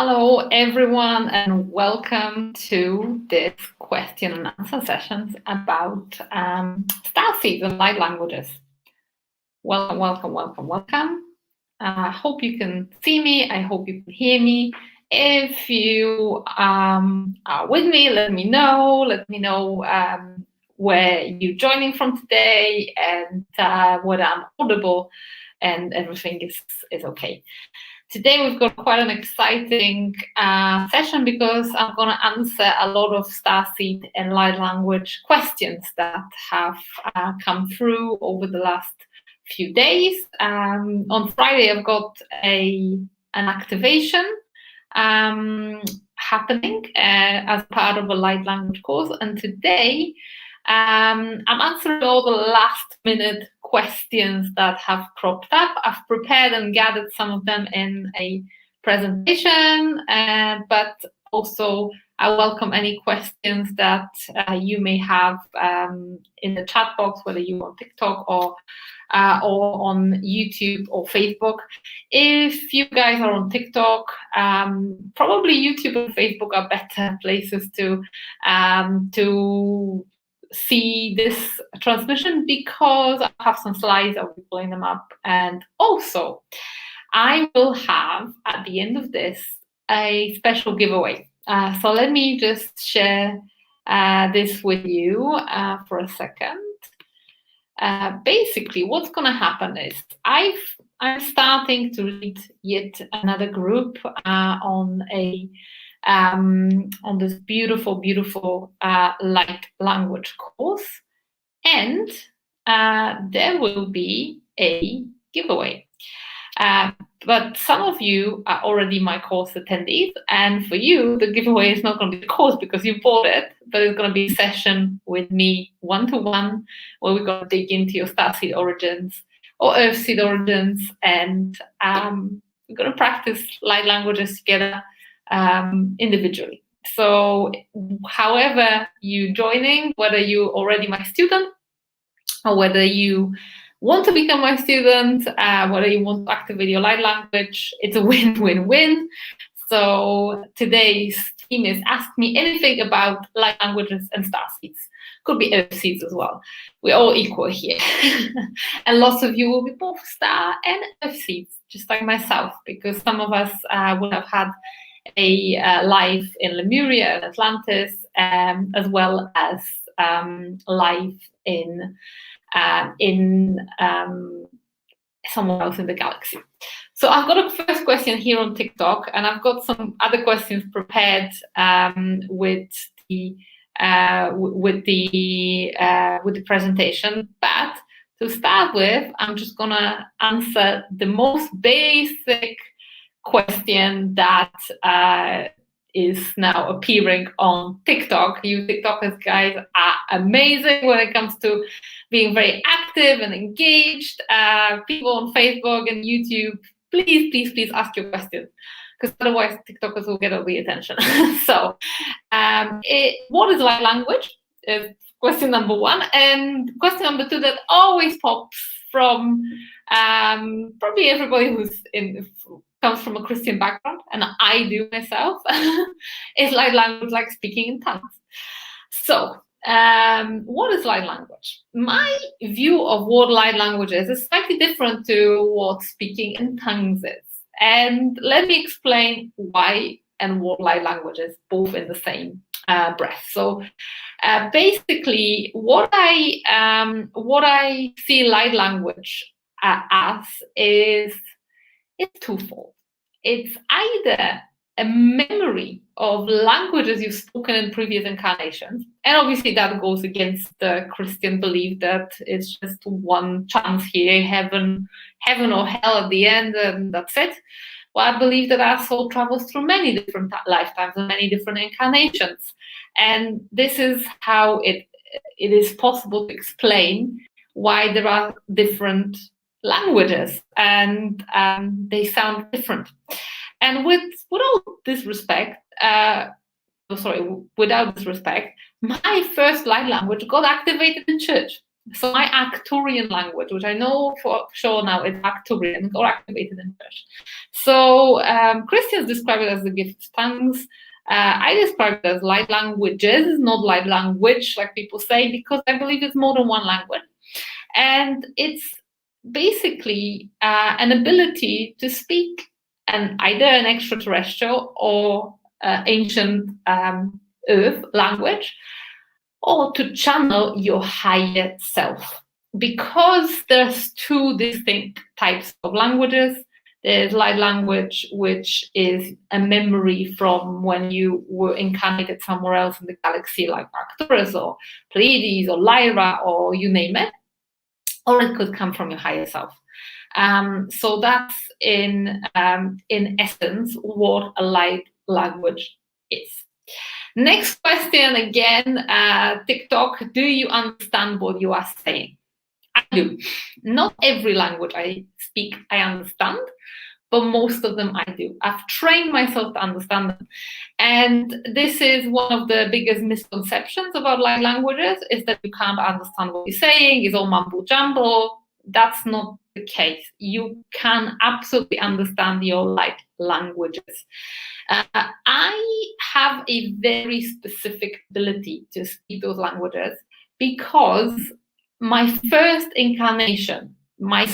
Hello, everyone, and welcome to this question and answer sessions about Starseeds and light languages. Welcome, welcome, welcome, welcome. I hope you can see me. I hope you can hear me. If you are with me, let me know. Let me know where you're joining from today and whether I'm audible and everything is okay. Today we've got quite an exciting session because I'm going to answer a lot of Starseed and light language questions that have come through over the last few days. On Friday I've got an activation happening as part of a light language course, and today I'm answering all the last minute questions that have cropped up. I've prepared and gathered some of them in a presentation, but also I welcome any questions that you may have in the chat box, whether you're on TikTok or on YouTube or Facebook. If you guys are on TikTok, probably YouTube and Facebook are better places to see this transmission, because I have some slides. I'll be pulling them up, and also I will have at the end of this a special giveaway. So let me just share this with you for a second. Basically, what's going to happen is I'm starting to lead yet another group on this beautiful, beautiful light language course, and there will be a giveaway. But some of you are already my course attendees, and for you, the giveaway is not going to be the course because you bought it, but it's going to be a session with me one-to-one, where we're going to dig into your Starseed origins or Earthseed origins, and we're going to practice light languages together individually. So however you joining, whether you're already my student or whether you want to become my student, whether you want to activate your light language, it's a win-win-win. So today's theme is Ask Me Anything About Light Languages and Starseeds. Could be Earthseeds as well. We're all equal here. And lots of you will be both Star and Earthseeds, just like myself, because some of us will have had a life in Lemuria and Atlantis, as well as life in somewhere else in the galaxy. So I've got a first question here on TikTok, and I've got some other questions prepared with the presentation. But to start with, I'm just gonna answer the most basic question that is now appearing on TikTok. You TikTokers guys are amazing when it comes to being very active and engaged. People on Facebook and YouTube, please ask your questions, because otherwise TikTokers will get all the attention. So what is light language is question number one, and question number two that always pops from probably everybody who's comes from a Christian background, and I do myself, is light language like speaking in tongues. So what is light language? My view of what light language is slightly different to what speaking in tongues is. And let me explain why and what light language is, both in the same breath. So basically, what I see light language as is it's twofold. It's either a memory of languages you've spoken in previous incarnations, and obviously that goes against the Christian belief that it's just one chance here, heaven or hell at the end, and that's it. Well, I believe that our soul travels through many different lifetimes and many different incarnations, and this is how it is possible to explain why there are different languages, and they sound different. And without disrespect, my first light language got activated in church. So my Arcturian language, which I know for sure now is Arcturian or activated in church. So Christians describe it as the gift of tongues. I describe it as light languages, not light language, like people say, because I believe it's more than one language. And it's basically an ability to speak either an extraterrestrial or ancient Earth language, or to channel your higher self. Because there's two distinct types of languages. There's light language, which is a memory from when you were incarnated somewhere else in the galaxy, like Arcturus or Pleiades or Lyra or you name it. Or it could come from your higher self. So that's in essence what a light language is. Next question again, TikTok, do you understand what you are saying? I do. Not every language I speak I understand, but most of them I do. I've trained myself to understand them. And this is one of the biggest misconceptions about light languages, is that you can't understand what you're saying, it's all mumble jumble. That's not the case. You can absolutely understand your light languages. I have a very specific ability to speak those languages because my first incarnation, my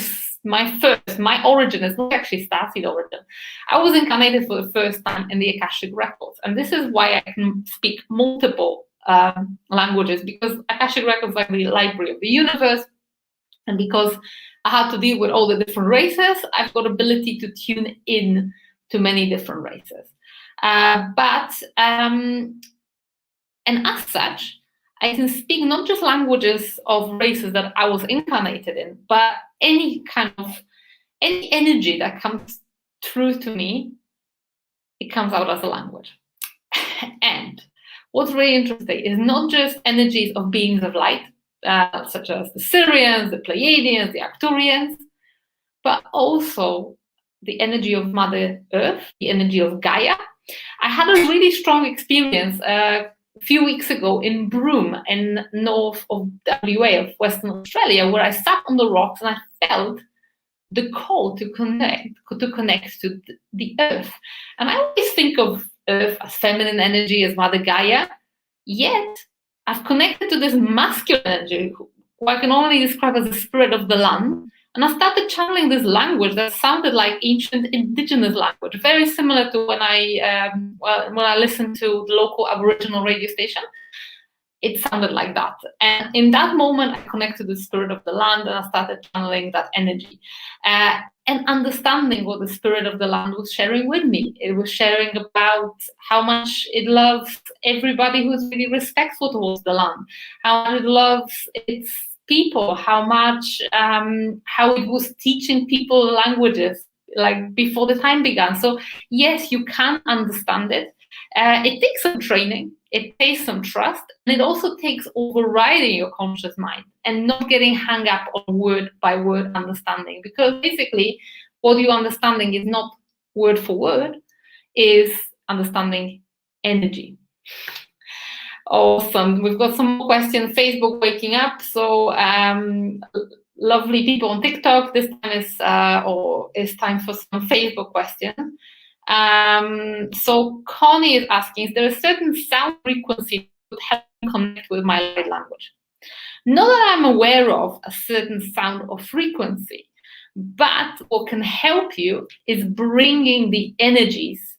origin is not actually Starseed origin. I was incarnated for the first time in the Akashic Records, and this is why I can speak multiple languages, because Akashic Records is like the library of the universe, and because I had to deal with all the different races, I've got ability to tune in to many different races. And as such, I can speak not just languages of races that I was incarnated in, but any energy that comes through to me, it comes out as a language. And what's really interesting is not just energies of beings of light, such as the Sirians, the Pleiadians, the Arcturians, but also the energy of Mother Earth, the energy of Gaia. I had a really strong experience a few weeks ago in Broome, in north of WA, of Western Australia, where I sat on the rocks and I felt the call to connect to the Earth. And I always think of Earth as feminine energy, as Mother Gaia, yet I've connected to this masculine energy, who I can only describe as the spirit of the land. And I started channeling this language that sounded like ancient indigenous language, very similar to when I listened to the local Aboriginal radio station. It sounded like that. And in that moment, I connected to the spirit of the land and I started channeling that energy and understanding what the spirit of the land was sharing with me. It was sharing about how much it loves everybody who's really respectful towards the land, how much it loves its people, how it was teaching people languages like before the time began. So yes, you can understand it. It takes some training, it takes some trust, and it also takes overriding your conscious mind and not getting hung up on word by word understanding, because basically what you're understanding is not word for word, is understanding energy. Awesome. We've got some more questions. Facebook waking up. So lovely people on TikTok. This time is time for some Facebook questions. So Connie is asking, is there a certain sound frequency that would help me connect with my light language? Not that I'm aware of a certain sound or frequency, but what can help you is bringing the energies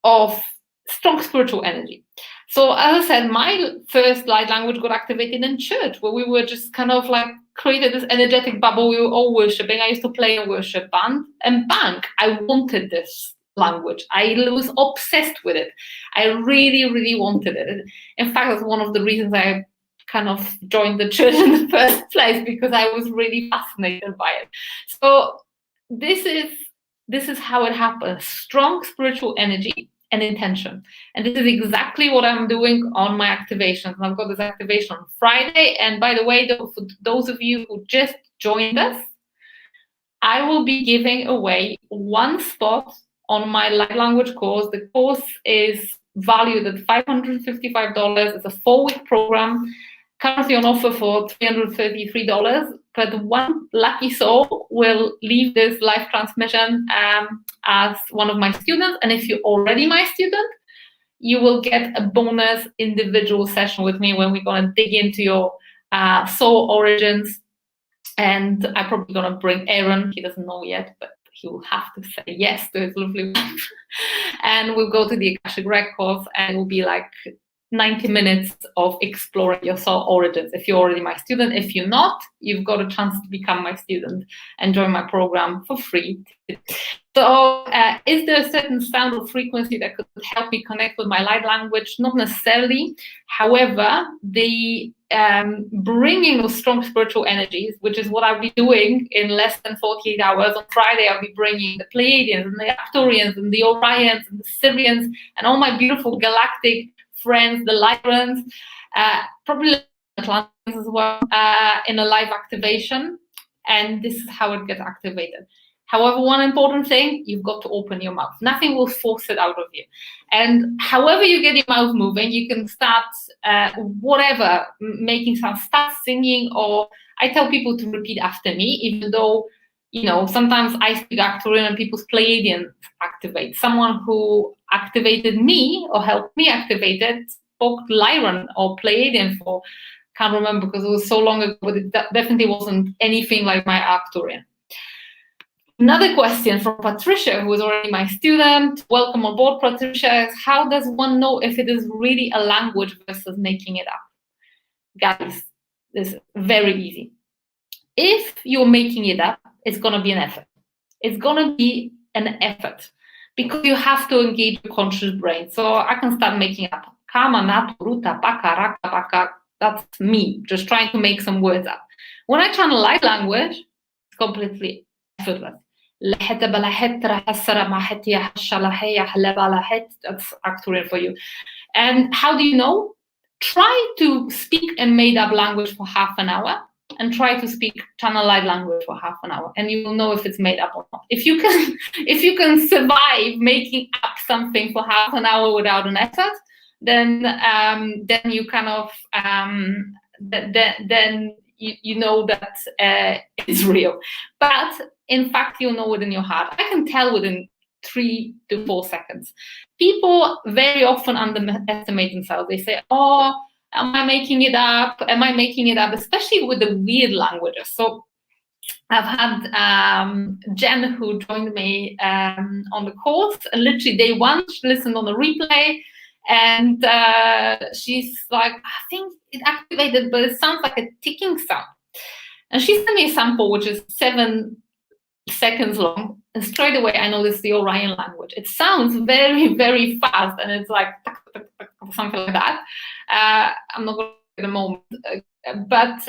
of strong spiritual energy. So as I said, my first light language got activated in church, where we were just kind of like created this energetic bubble. We were all worshipping. I used to play in a worship band and bank. I wanted this language. I was obsessed with it. I really, really wanted it. In fact, that's one of the reasons I kind of joined the church in the first place, because I was really fascinated by it. So this is how it happens. Strong spiritual energy and intention. And this is exactly what I'm doing on my activations. And I've got this activation on Friday. And by the way, for those of you who just joined us, I will be giving away one spot on my light language course. The course is valued at $555. It's a 4-week program. currently on offer for $333, but one lucky soul will leave this live transmission as one of my students. And if you're already my student, you will get a bonus individual session with me when we're going to dig into your soul origins. And I'm probably going to bring Aaron. He doesn't know yet, but he will have to say yes to his lovely wife. And we'll go to the Akashic Records, and it will be like 90 minutes of exploring your soul origins. If you're already my student, if you're not, you've got a chance to become my student and join my program for free. So is there a certain sound or frequency that could help me connect with my light language? Not necessarily. However, the bringing of strong spiritual energies, which is what I'll be doing in less than 48 hours. On Friday, I'll be bringing the Pleiadians and the Arcturians and the Orions and the Sirians and all my beautiful galactic friends, the Lyrans, probably Atlantis as well, in a live activation. And this is how it gets activated. However, one important thing, you've got to open your mouth. Nothing will force it out of you. And however you get your mouth moving, you can start whatever, making sounds, start singing, or I tell people to repeat after me, even though, you know, sometimes I speak Arcturian and people's Pleiadian activate. Someone who activated me or helped me activate it spoke Lyran or Pleiadian for, can't remember because it was so long ago, but it definitely wasn't anything like my Arcturian. Another question from Patricia, who is already my student. Welcome on board, Patricia. How does one know if it is really a language versus making it up? Guys, this is very easy. If you're making it up, it's going to be an effort. It's going to be an effort because you have to engage your conscious brain. So I can start making up. Kama, natu, ruta, baka, raka, baka. That's me, just trying to make some words up. When I channel light language, it's completely effortless. That's Arcturian for you. And how do you know? Try to speak a made-up language for half an hour and try to speak channel light language for half an hour, and you will know if it's made up or not. If you can survive making up something for half an hour without an effort, then you kind of then you know that it's real. But in fact, you'll know within your heart. I can tell within 3 to 4 seconds. People very often underestimate themselves. They say, "Oh, am I making it up? Am I making it up?" Especially with the weird languages. So I've had Jen, who joined me on the course, literally day one. She listened on the replay, and she's like, "I think it activated, but it sounds like a ticking sound." And she sent me a sample, which is 7 seconds long, and straight away I know this is the Orion language. It sounds very, very fast, and it's like something like that. I'm not going to at the moment, but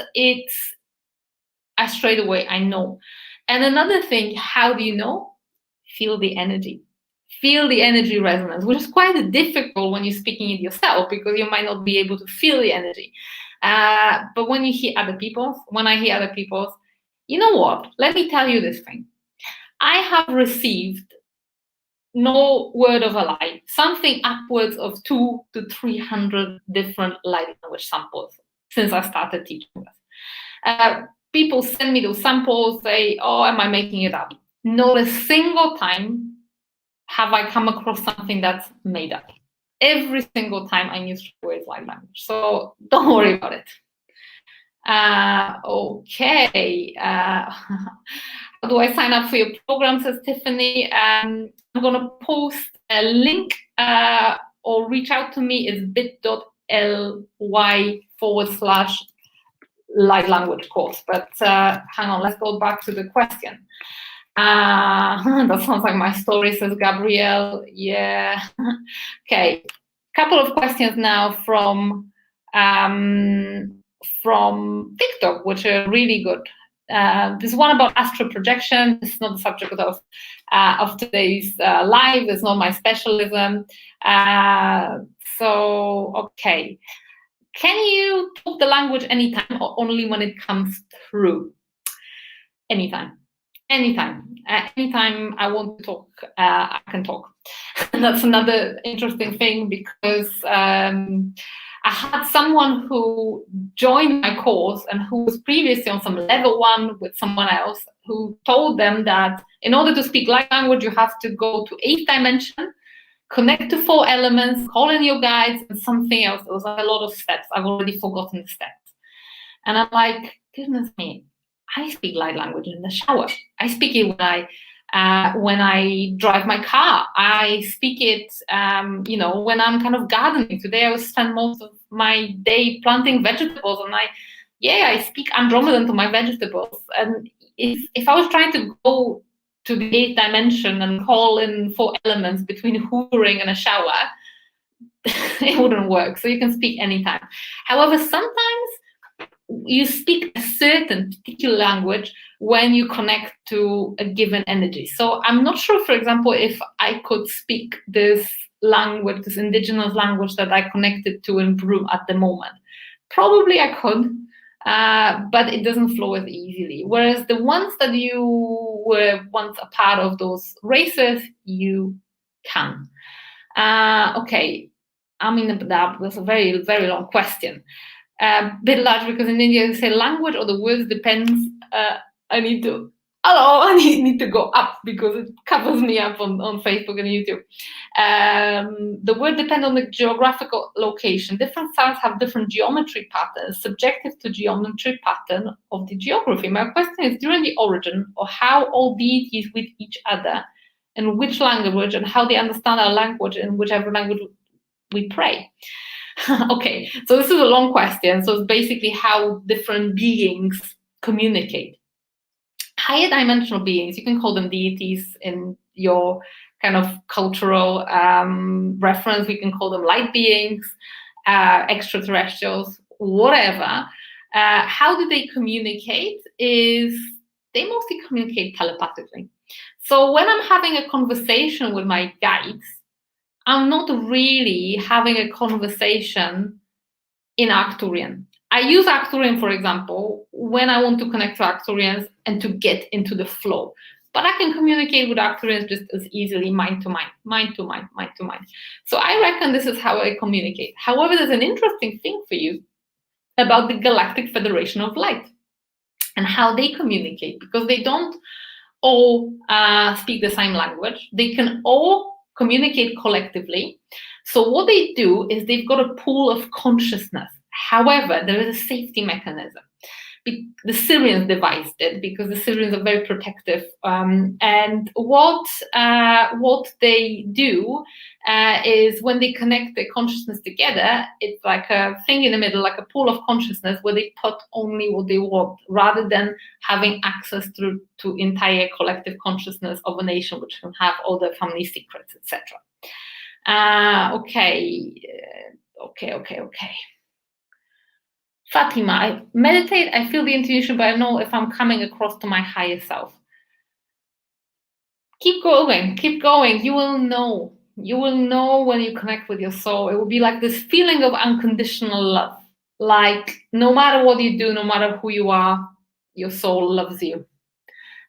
I straight away I know. And another thing, how do you know? Feel the energy. Feel the energy resonance, which is quite difficult when you're speaking it yourself because you might not be able to feel the energy. But when you hear other people's, when I hear other people's, you know what? Let me tell you this thing. I have received, no word of a lie, something upwards of 200 to 300 different light language samples since I started teaching this. People send me those samples, say, "Oh, am I making it up?" Not a single time have I come across something that's made up. Every single time I knew straight away light language. So don't worry about it. Okay. How do I sign up for your program, says Tiffany? I'm going to post a link or reach out to me. It's bit.ly/light language course. But hang on, let's go back to the question. That sounds like my story, says Gabrielle. Yeah. Okay. Couple of questions now from TikTok, which are really good. There's one about astral projection. This is not the subject of today's live. It's not my specialism. So, okay. Can you talk the language anytime or only when it comes through? Anytime. Anytime. Anytime I want to talk, I can talk. And that's another interesting thing, because I had someone who joined my course and who was previously on some level 1 with someone else, who told them that in order to speak light language, you have to go to 8th dimension, connect to 4 elements, call in your guides, and something else. There was a lot of steps. I've already forgotten the steps. And I'm like, goodness me, I speak light language in the shower. I speak it when I drive my car. I speak it, when I'm kind of gardening. Today I will spend most of my day planting vegetables, and I speak Andromedan to my vegetables. And if I was trying to go to the 8th dimension and call in 4 elements between hoovering and a shower, it wouldn't work. So you can speak anytime. However, sometimes you speak a certain particular language when you connect to a given energy. So I'm not sure, for example, if I could speak this language, this indigenous language that I connected to in Broome at the moment. Probably I could, but it doesn't flow as easily. Whereas the ones that you were once a part of, those races, you can. Okay, I mean, that was a very, very long question. Bit large, because in India you say language or the words depends. I need to go up because it covers me up on Facebook and YouTube. The word depends on the geographical location. Different sounds have different geometry patterns, subjective to geometry pattern of the geography. My question is, during the origin, or how all deities with each other, and which language, and how they understand our language in whichever language we pray. Okay, so this is a long question. So it's basically how different beings communicate. Higher dimensional beings, you can call them deities in your kind of cultural reference. We can call them light beings, extraterrestrials, whatever. How do they communicate? Is they mostly communicate telepathically. So when I'm having a conversation with my guides, I'm not really having a conversation in Arcturian. I use Arcturian, for example, when I want to connect to Arcturians and to get into the flow. But I can communicate with Arcturians just as easily, mind to mind, mind to mind, mind to mind. So I reckon this is how I communicate. However, there's an interesting thing for you about the Galactic Federation of Light and how they communicate, because they don't all speak the same language. They can all communicate collectively. So what they do is they've got a pool of consciousness. However, there is a safety mechanism. The Sirians devised it because the Sirians are very protective. And what they do is when they connect their consciousness together, it's like a thing in the middle, like a pool of consciousness where they put only what they want, rather than having access to entire collective consciousness of a nation, which can have all the family secrets, etc. Okay. Fatima, I meditate, I feel the intuition, but I know if I'm coming across to my higher self. Keep going. You will know. You will know when you connect with your soul. It will be like this feeling of unconditional love. Like no matter what you do, no matter who you are, your soul loves you.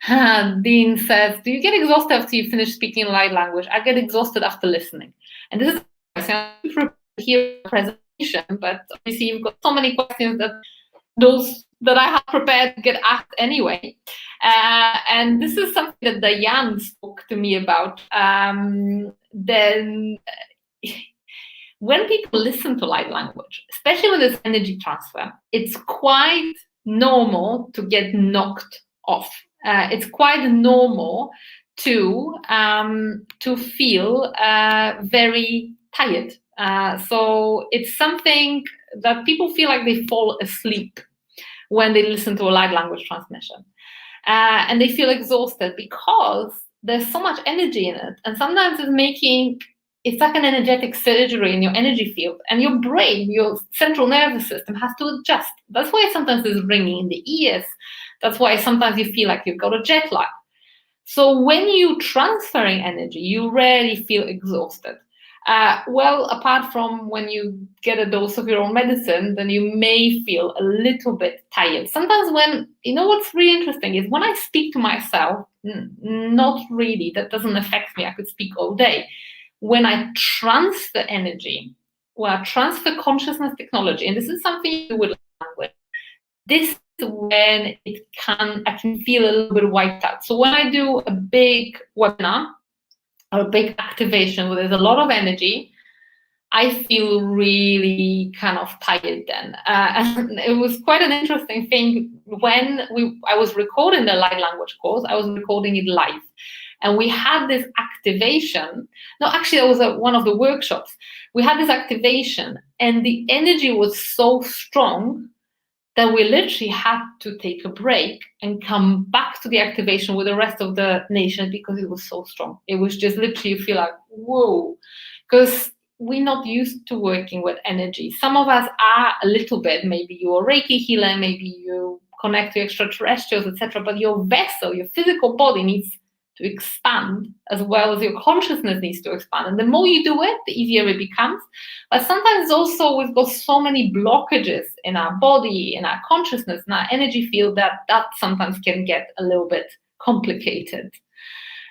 Dean says, do you get exhausted after you finish speaking light language? I get exhausted after listening. And this is here presentation, but obviously you've got so many questions that those that I have prepared get asked anyway. And this is something that Diane spoke to me about. Then when people listen to light language, especially when there's energy transfer, it's quite normal to get knocked off. It's quite normal to feel very tired. So it's something that people feel like they fall asleep when they listen to a light language transmission. And they feel exhausted because there's so much energy in it. And sometimes it's like an energetic surgery in your energy field. And your brain, your central nervous system has to adjust. That's why sometimes there's ringing in the ears. That's why sometimes you feel like you've got a jet lag. So when you're transferring energy, you rarely feel exhausted. Well, apart from when you get a dose of your own medicine, then you may feel a little bit tired. Sometimes when, what's really interesting is when I speak to myself, not really, that doesn't affect me. I could speak all day. When I transfer energy, when I transfer consciousness technology, and this is something you do with language, this is when I can feel a little bit wiped out. So when I do a big webinar, or a big activation where there's a lot of energy, I feel really kind of tired then. And it was quite an interesting thing when I was recording the light language course. I was recording it live. And we had this activation. No, actually, that was one of the workshops. We had this activation, and the energy was so strong that we literally had to take a break and come back to the activation with the rest of the nation because it was so strong. It was just literally, you feel like, whoa, because we're not used to working with energy. Some of us are a little bit, maybe you're a Reiki healer, maybe you connect to extraterrestrials, etc. But your vessel, your physical body needs to expand as well as your consciousness needs to expand. And the more you do it, the easier it becomes. But sometimes also we've got so many blockages in our body, in our consciousness, in our energy field that sometimes can get a little bit complicated.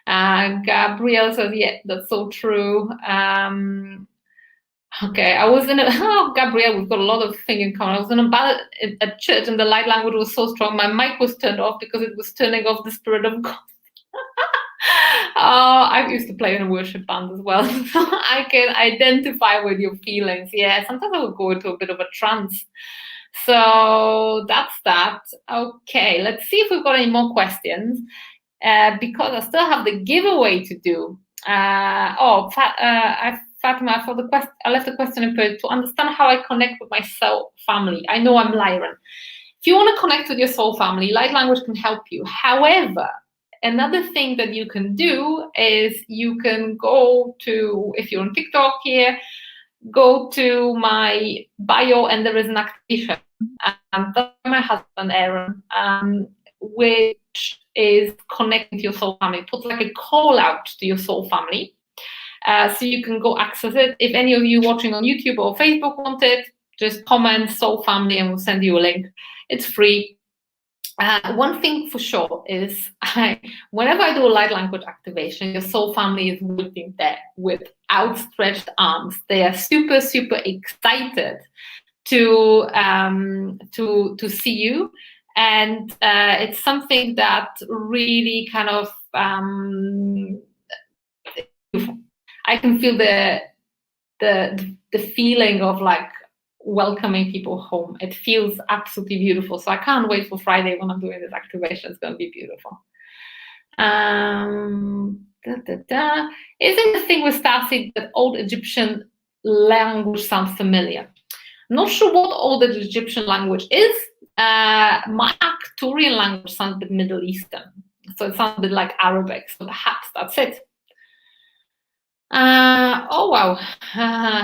Gabrielle says, yeah, that's so true. Okay, I was in Gabrielle, we've got a lot of things in common. I was in a ballad at church and the light language was so strong, my mic was turned off because it was turning off the spirit of God. I used to play in a worship band as well, so I can identify with your feelings. Yeah, sometimes I would go into a bit of a trance. So that's that. Okay, let's see if we've got any more questions, because I still have the giveaway to do. Fatima, for the question, I left the question in period to understand how I connect with my soul family. I know I'm Lyran. If you want to connect with your soul family, light language can help you. However, another thing that you can do is you can go to, if you're on TikTok here, go to my bio and there is an activation. That's my husband, Aaron, which is connecting to your soul family. It puts like a call out to your soul family. So you can go access it. If any of you watching on YouTube or Facebook want it, just comment soul family and we'll send you a link. It's free. One thing for sure is whenever I do a light language activation, your soul family is waiting there with outstretched arms. They are super, super excited to see you. And it's something that really kind of I can feel the feeling of like welcoming people home. It feels absolutely beautiful. So I can't wait for Friday when I'm doing this activation. It's going to be beautiful. Isn't the thing with Starseed that old Egyptian language sounds familiar? I'm not sure what old Egyptian language is. My Arcturian language sounds a bit Middle Eastern. So it sounds a bit like Arabic. So perhaps that's it. Oh wow,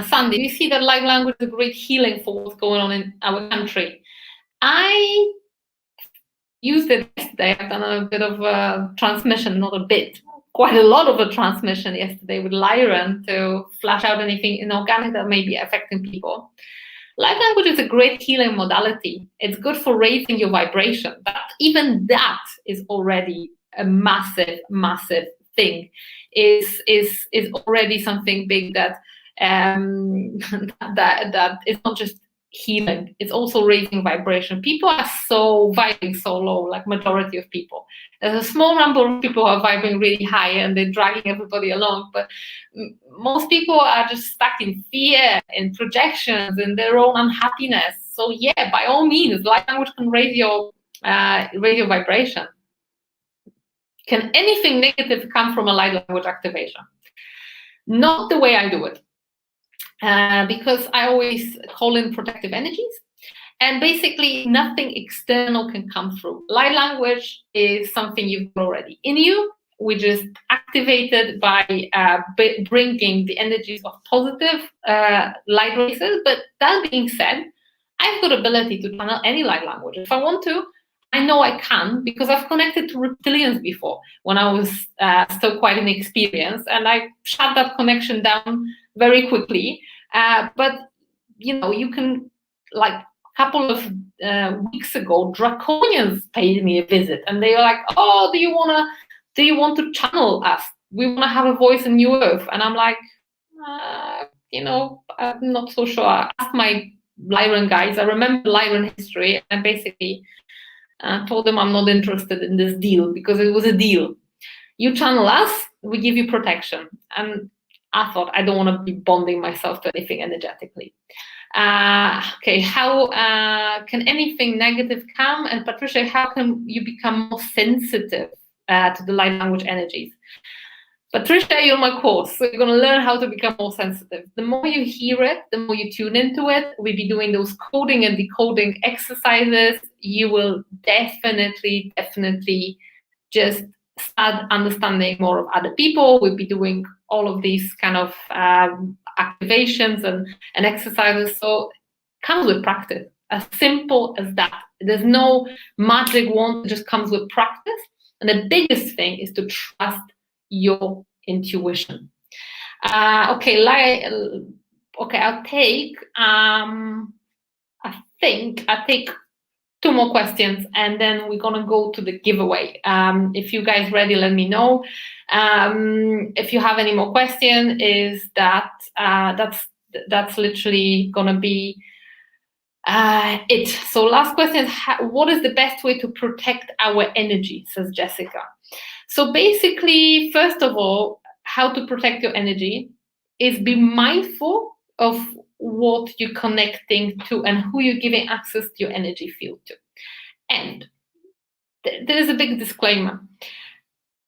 Sandy, do you see that light language is a great healing for what's going on in our country? I used it yesterday. I've done a bit of a transmission, not a bit, quite a lot of a transmission yesterday with Lyran to flash out anything inorganic that may be affecting people. Light language is a great healing modality. It's good for raising your vibration. Even that is already a massive, massive thing. Is already something big that that is not just healing, it's also raising vibration. People are so vibing so low, like majority of people. There's a small number of people who are vibing really high and they're dragging everybody along, but most people are just stuck in fear, in projections, in their own unhappiness. So yeah, by all means, light language can raise your vibration. Can anything negative come from a light language activation? Not the way I do it, because I always call in protective energies, and basically nothing external can come through. Light language is something you've already in you. We just activate it by bringing the energies of positive light races. But that being said, I've got ability to channel any light language. If I want to, I know I can, because I've connected to reptilians before when I was still quite inexperienced, and I shut that connection down very quickly. But you know, you can, like a couple of weeks ago, Draconians paid me a visit, and they were like, "Oh, do you want to channel us? We want to have a voice in New Earth." And I'm like, you know, I'm not so sure. I asked my Lyran guys. I remember Lyran history, and basically told them I'm not interested in this deal, because it was a deal. You channel us, we give you protection. And I thought, I don't want to be bonding myself to anything energetically. Okay, how can anything negative come? And Patricia, how can you become more sensitive to the light language energies? Patricia, you're my course, so you're going to learn how to become more sensitive. The more you hear it, the more you tune into it. We'll be doing those coding and decoding exercises. You will definitely just start understanding more of other people. We'll be doing all of these kind of activations and exercises. So it comes with practice, as simple as that. There's no magic wand, it just comes with practice. And the biggest thing is to trust your intuition. Okay, I'll take I'll take 2 more questions, and then we're gonna go to the giveaway. If you guys ready, let me know. If you have any more questions, is that's literally gonna be it. So last question is, what is the best way to protect our energy, says Jessica. So basically, first of all, how to protect your energy is be mindful of what you're connecting to and who you're giving access to your energy field to. And there is a big disclaimer.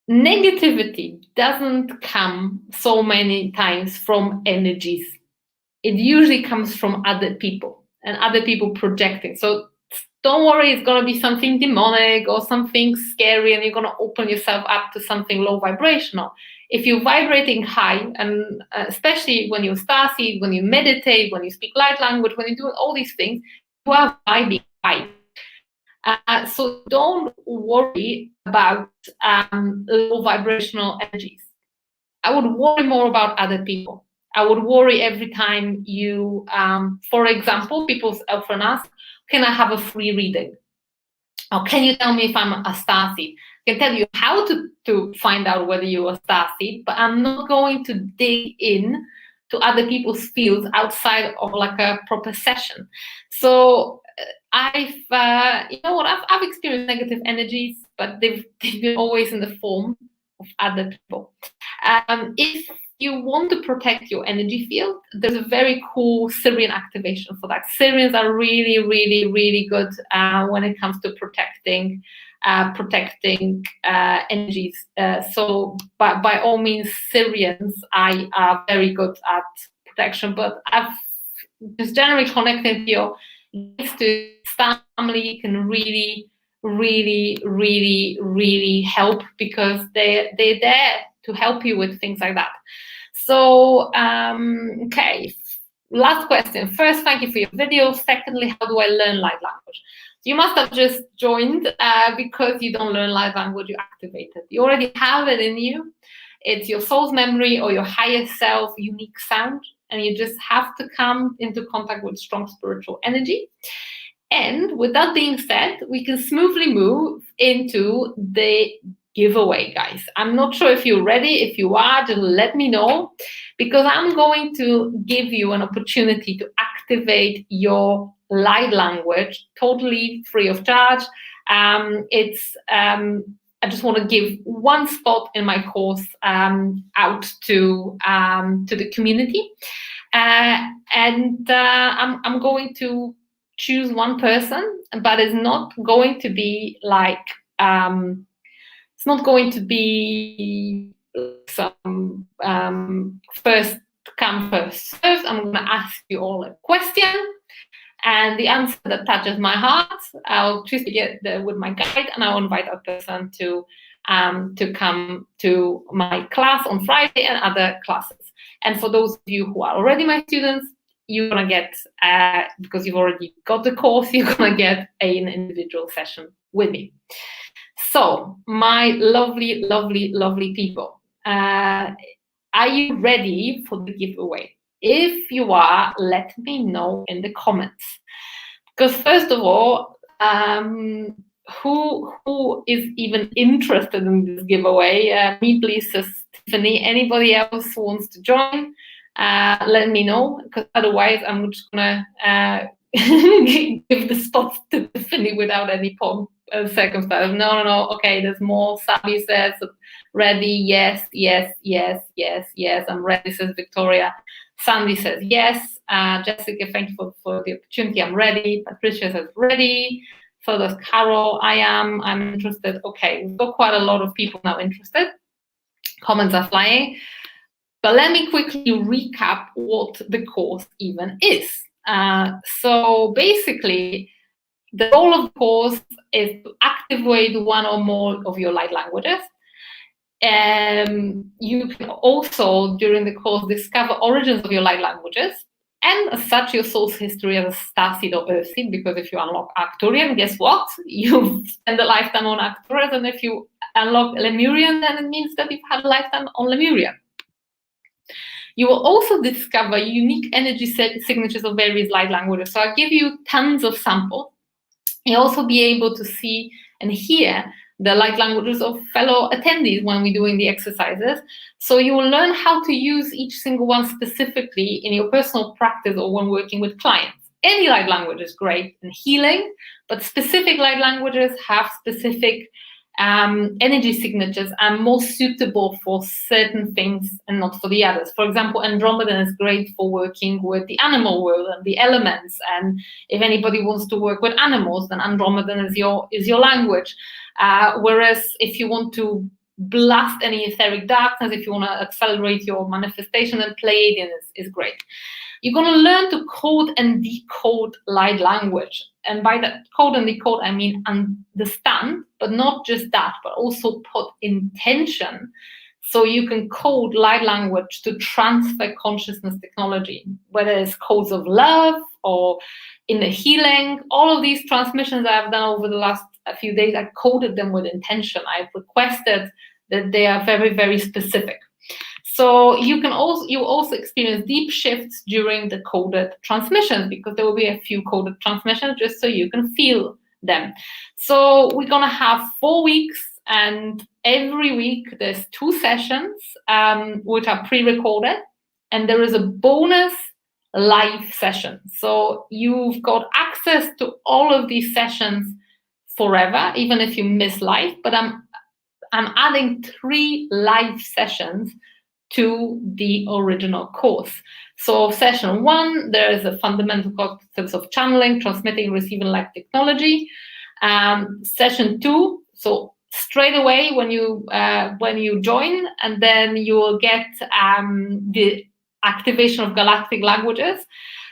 Negativity doesn't come so many times from energies. It usually comes from other people and other people projecting. So don't worry, it's going to be something demonic or something scary, and you're going to open yourself up to something low vibrational. If you're vibrating high, and especially when you're starseed, when you meditate, when you speak light language, when you do all these things, you are vibing high. So don't worry about low vibrational energies. I would worry more about other people. I would worry every time you, for example, people often ask, can I have a free reading? Or can you tell me if I'm a starseed? I can tell you how to find out whether you're a starseed, but I'm not going to dig in to other people's fields outside of like a proper session. So I've experienced negative energies, but they've been always in the form of other people. If you want to protect your energy field, there's a very cool Sirian activation for that. Sirians are really good when it comes to protecting energies. So by all means, Sirians are very good at protection, but I've just generally connecting to your to family can really help, because they're there to help you with things like that. So okay, last question. First, thank you for your video. Secondly, how do I learn light language? You must have just joined because you don't learn light language, you activate it. You already have it in you. It's your soul's memory or your higher self unique sound, and you just have to come into contact with strong spiritual energy. And with that being said, we can smoothly move into the giveaway, guys. I'm not sure if you're ready. If you are, just let me know, because I'm going to give you an opportunity to activate your light language totally free of charge. I just want to give one spot in my course out to the community, and I'm going to choose one person, but it's not going to be like it's not going to be some first come first served. I'm going to ask you all a question, and the answer that touches my heart, I'll choose to get there with my guide, and I'll invite that person to come to my class on Friday and other classes. And for those of you who are already my students, you're gonna get, because you've already got the course, you're gonna get an individual session with me. So, my lovely people, are you ready for the giveaway? If you are, let me know in the comments. Because first of all, who is even interested in this giveaway? Me, please, says Tiffany. Anybody else who wants to join, let me know, because otherwise I'm just gonna give the spot to Tiffany without any circumstance. No. Okay, there's more. Sabi says ready. Yes. I'm ready, says Victoria. Sandy says yes. Jessica, thank you for the opportunity. I'm ready. Patricia says ready. So does Carol. I'm interested. Okay, we've got quite a lot of people now interested. Comments are flying. But let me quickly recap what the course even is. So basically, the goal of the course is to activate one or more of your light languages. You can also, during the course, discover origins of your light languages, and as such, your soul's history as a starseed or earthseed, because if you unlock Arcturian, guess what? You've spent a lifetime on Arcturus, and if you unlock Lemurian, then it means that you've had a lifetime on Lemuria. You will also discover unique energy signatures of various light languages. So I'll give you tons of samples. You'll also be able to see and hear the light languages of fellow attendees when we're doing the exercises. So you will learn how to use each single one specifically in your personal practice or when working with clients. Any light language is great in healing, but specific light languages have specific energy signatures are more suitable for certain things and not for the others. For example, Andromedan is great for working with the animal world and the elements. And if anybody wants to work with animals, then Andromedan is your language. Whereas if you want to blast any etheric darkness, if you want to accelerate your manifestation, then Pleiadian is great. You're going to learn to code and decode light language. And by that code and decode, I mean understand, but not just that, but also put intention. So you can code light language to transfer consciousness technology, whether it's codes of love or in the healing. All of these transmissions I've done over the last few days, I coded them with intention. I've requested that they are very, very specific. So you also experience deep shifts during the coded transmissions, because there will be a few coded transmissions just so you can feel them. So we're gonna have 4 weeks, and every week there's 2 sessions which are pre-recorded, and there is a bonus live session. So you've got access to all of these sessions forever, even if you miss live. But I'm adding 3 live sessions to the original course. So session 1, there is a fundamental concepts of channeling, transmitting, receiving light technology. Session 2, so straight away when you join, and then you will get the activation of galactic languages.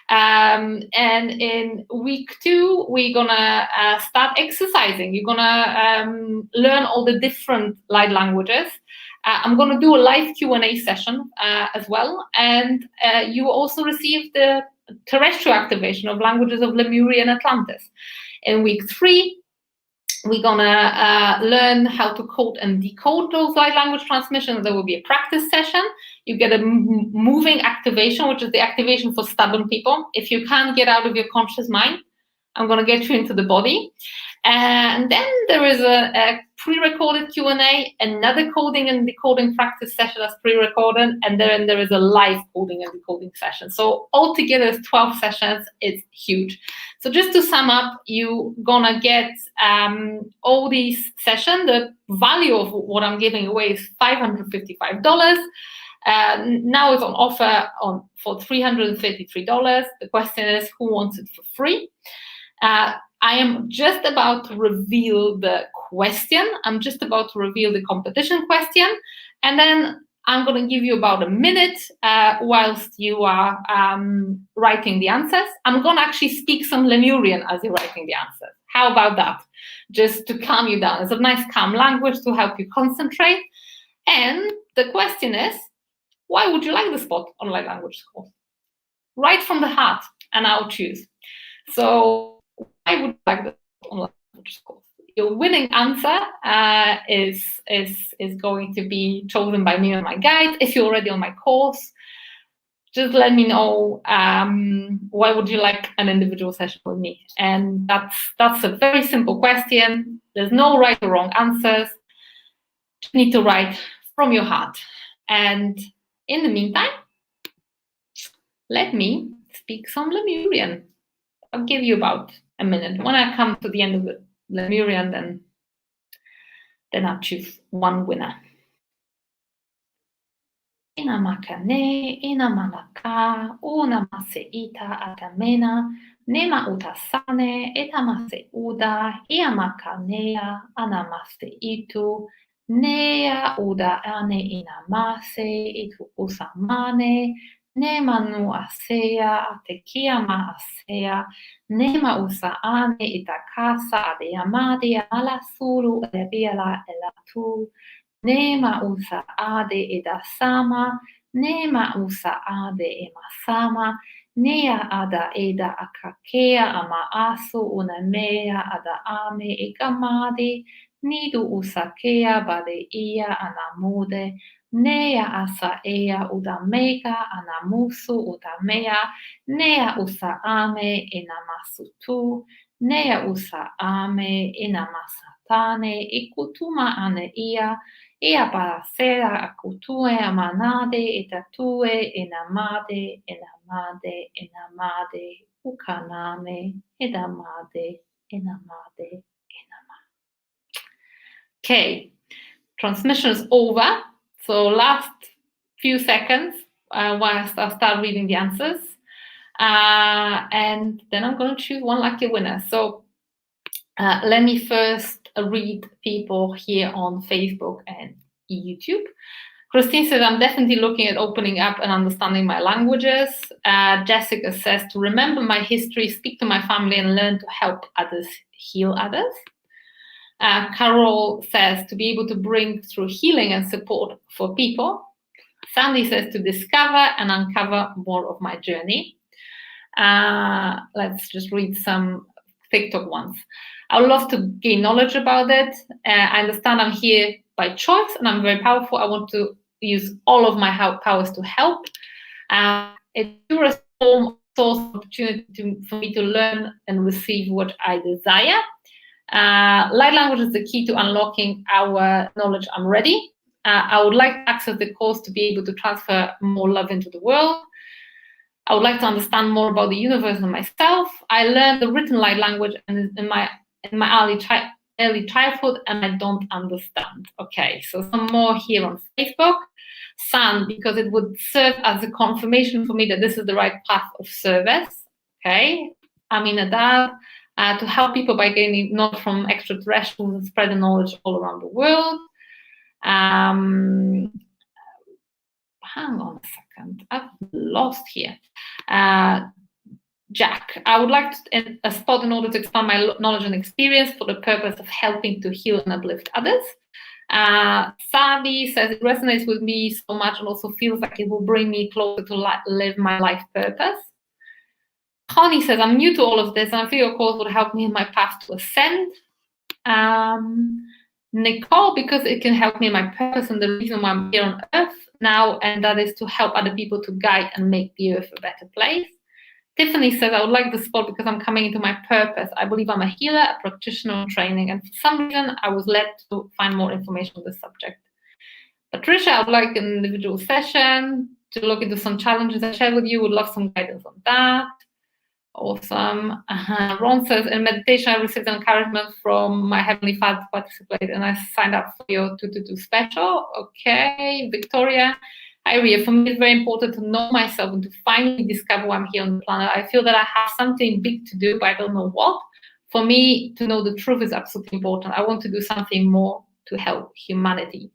And in week 2, we're gonna start exercising. You're gonna learn all the different light languages. I'm going to do a live Q&A session as well, and you also receive the terrestrial activation of languages of Lemuria and Atlantis. In week 3, we're going to learn how to code and decode those light language transmissions. There will be a practice session. You get a moving activation, which is the activation for stubborn people. If you can't get out of your conscious mind, I'm going to get you into the body. And then there is a pre-recorded Q&A, another coding and decoding practice session that's pre-recorded, and then there is a live coding and decoding session. So altogether, it's 12 sessions. It's huge. So just to sum up, you're gonna get all these sessions. The value of what I'm giving away is $555. Now it's on offer for $333. The question is, who wants it for free? I am just about to reveal the question. I'm just about to reveal the competition question. And then I'm going to give you about a minute whilst you are writing the answers. I'm going to actually speak some Lemurian as you're writing the answers. How about that? Just to calm you down. It's a nice calm language to help you concentrate. And the question is, why would you like the spot on Light Language School? Right from the heart, and I'll choose. So I would like the online language course. Your winning answer is going to be chosen by me and my guide. If you're already on my course, just let me know why would you like an individual session with me. And that's a very simple question. There's no right or wrong answers. You need to write from your heart. And in the meantime, let me speak some Lemurian. I'll give you about a minute. When I come to the end of the Lemurian, then I'll choose one winner. Ina makane, ina malaka, una maseita atamena, nema utasane, eta maseuda, ia makanea, ana maseitu, nea uda ane ina mase, itu usamane, nema nu asea, atekia ma asea, nema usa ane itakasa adeyamadi ala sulu ebiala elatu, Nema usa ade edasama, nema usa ade emasama, nea ada eda akakea ama asu unamea ada ame ekamadi, nidu usakea bade ia anamude, nea asa ea udameka anamusu udamea, nea usa ame enamasutu, nea usa ame enamasatane, ikutuma ane ia, Ea parasera akutue amanade etatue enamade enamade enamade ukaname edamade enamade enamade. Okay, transmission is over. So last few seconds whilst I start reading the answers. And then I'm going to choose one lucky winner. So let me first read people here on Facebook and YouTube. Christine says, I'm definitely looking at opening up and understanding my languages. Jessica says, to remember my history, speak to my family and learn to help others heal others. Carol says, to be able to bring through healing and support for people. Sandy says, to discover and uncover more of my journey. Let's just read some TikTok ones. I would love to gain knowledge about it. I understand I'm here by choice and I'm very powerful. I want to use all of my powers to help. It's a purest form, source of opportunity for me to learn and receive what I desire. Light language is the key to unlocking our knowledge. I'm ready. I would like to access the course to be able to transfer more love into the world. I would like to understand more about the universe and myself. I learned the written light language and in my early childhood, and I don't understand. Okay, so some more here on Facebook. San, because it would serve as a confirmation for me that this is the right path of service. Okay, Aminadab, to help people by gaining knowledge from extraterrestrials and spreading knowledge all around the world. Hang on a second, I've lost here. Jack, I would like a spot in order to expand my knowledge and experience for the purpose of helping to heal and uplift others. Savi says it resonates with me so much and also feels like it will bring me closer to live my life purpose. Connie says, I'm new to all of this and I feel your course would help me in my path to ascend. Nicole, because it can help me in my purpose and the reason why I'm here on Earth now, and that is to help other people to guide and make the Earth a better place. Tiffany says, I would like the spot because I'm coming into my purpose. I believe I'm a healer, a practitioner in training, and for some reason I was led to find more information on this subject. Patricia, I would like an individual session to look into some challenges I shared with you. Would love some guidance on that. Awesome. Ron says, in meditation, I received encouragement from my Heavenly Father to participate, and I signed up for your 222 special. Okay. Victoria, hi, Riya. For me, it's very important to know myself and to finally discover why I'm here on the planet. I feel that I have something big to do, but I don't know what. For me, to know the truth is absolutely important. I want to do something more to help humanity.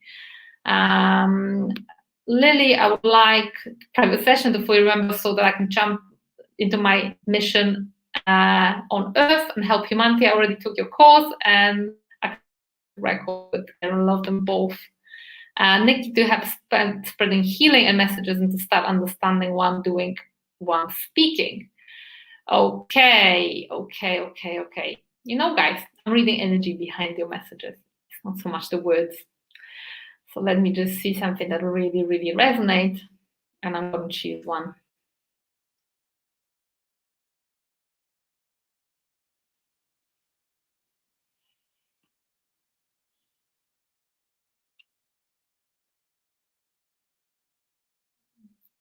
Lily, I would like a private session to fully remember so that I can jump into my mission on Earth and help humanity. I already took your course and I can record and I love them both. Nikki, to have spreading healing and messages and to start understanding what I'm doing while I'm speaking. Okay. You know, guys, I'm reading energy behind your messages. It's not so much the words. So let me just see something that really, really resonates, and I'm going to choose one.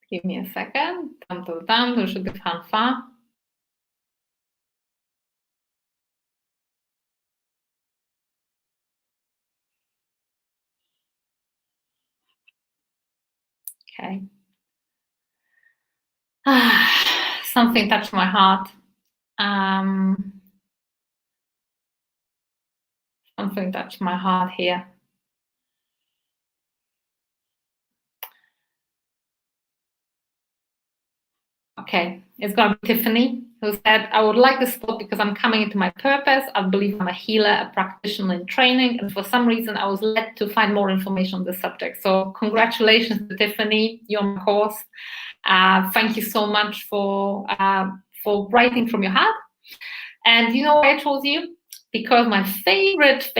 Give me a second. Dum, dum, dum. There should be fanfare. Okay. Something touched my heart. Something touched my heart here. Okay, it's going to be Tiffany, who said, I would like the spot because I'm coming into my purpose. I believe I'm a healer, a practitioner in training, and for some reason I was led to find more information on the subject. So congratulations to Tiffany, you're on course. Thank you so much for writing from your heart. And you know why I chose you? Because my favorite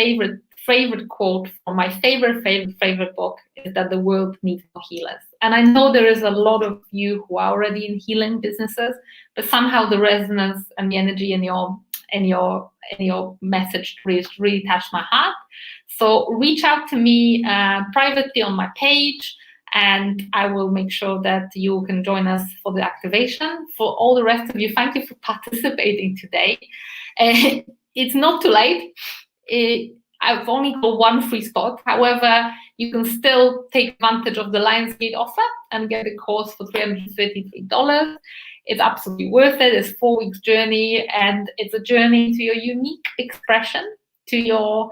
quote from my favorite book is that the world needs more healers. And I know there is a lot of you who are already in healing businesses, but somehow the resonance and the energy in your message really touched my heart. So reach out to me privately on my page, and I will make sure that you can join us for the activation. For all the rest of you, thank you for participating today. It's not too late. I've only got one free spot. However, you can still take advantage of the Lionsgate offer and get the course for $333. It's absolutely worth it. It's a 4 weeks journey, and it's a journey to your unique expression, to your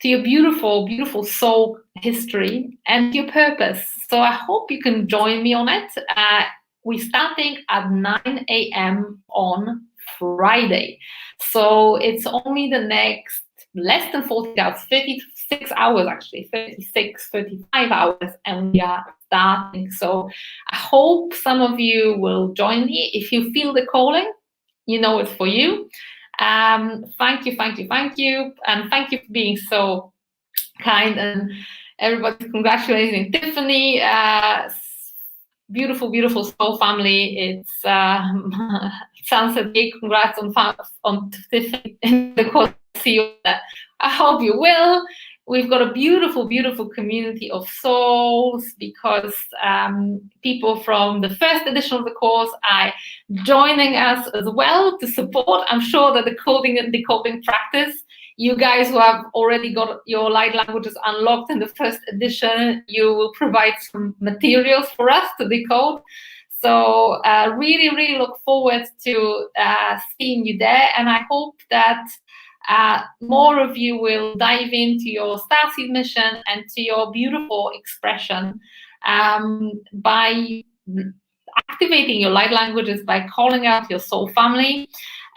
beautiful, beautiful soul history and your purpose. So I hope you can join me on it. We're starting at 9 a.m. on Friday. So it's only the next less than 40 hours, 36 hours actually, 35 hours, and we are starting. So I hope some of you will join me. If you feel the calling, you know it's for you. Thank you, and thank you for being so kind, and everybody congratulating Tiffany. Beautiful soul family. It's sounds a big congrats on Tiffany in the course. See you there. I hope you will. We've got a beautiful community of souls, because people from the first edition of the course are joining us as well to support. I'm sure that the coding and decoding practice, you guys who have already got your light languages unlocked in the first edition, you will provide some materials for us to decode. So really look forward to seeing you there, and I hope that more of you will dive into your Starseed mission and to your beautiful expression by activating your light languages, by calling out your soul family.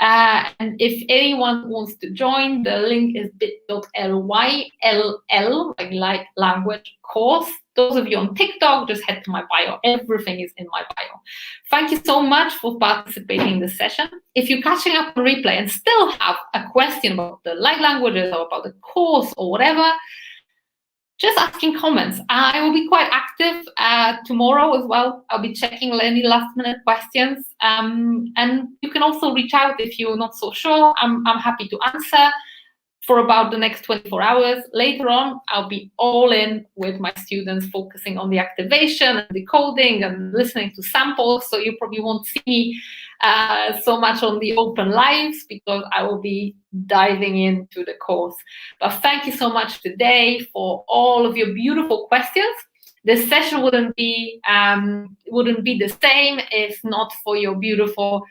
And if anyone wants to join, the link is bit.ly like light language course. Those of you on TikTok, just head to my bio. Everything is in my bio. Thank you so much for participating in this session. If you're catching up on replay and still have a question about the light languages or about the course or whatever, just asking comments. I will be quite active tomorrow as well. I'll be checking any last minute questions. And you can also reach out if you're not so sure. I'm happy to answer for about the next 24 hours. Later on, I'll be all in with my students, focusing on the activation and decoding and listening to samples. So you probably won't see me so much on the open lives, because I will be diving into the course. But thank you so much today for all of your beautiful questions. This session wouldn't be the same if not for your beautiful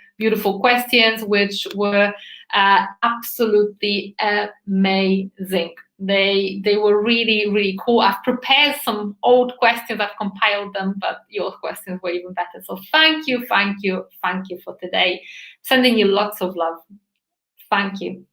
questions, which were absolutely amazing. They were really cool. I've prepared some old questions, I've compiled them, but your questions were even better. So thank you for today. Sending you lots of love. Thank you.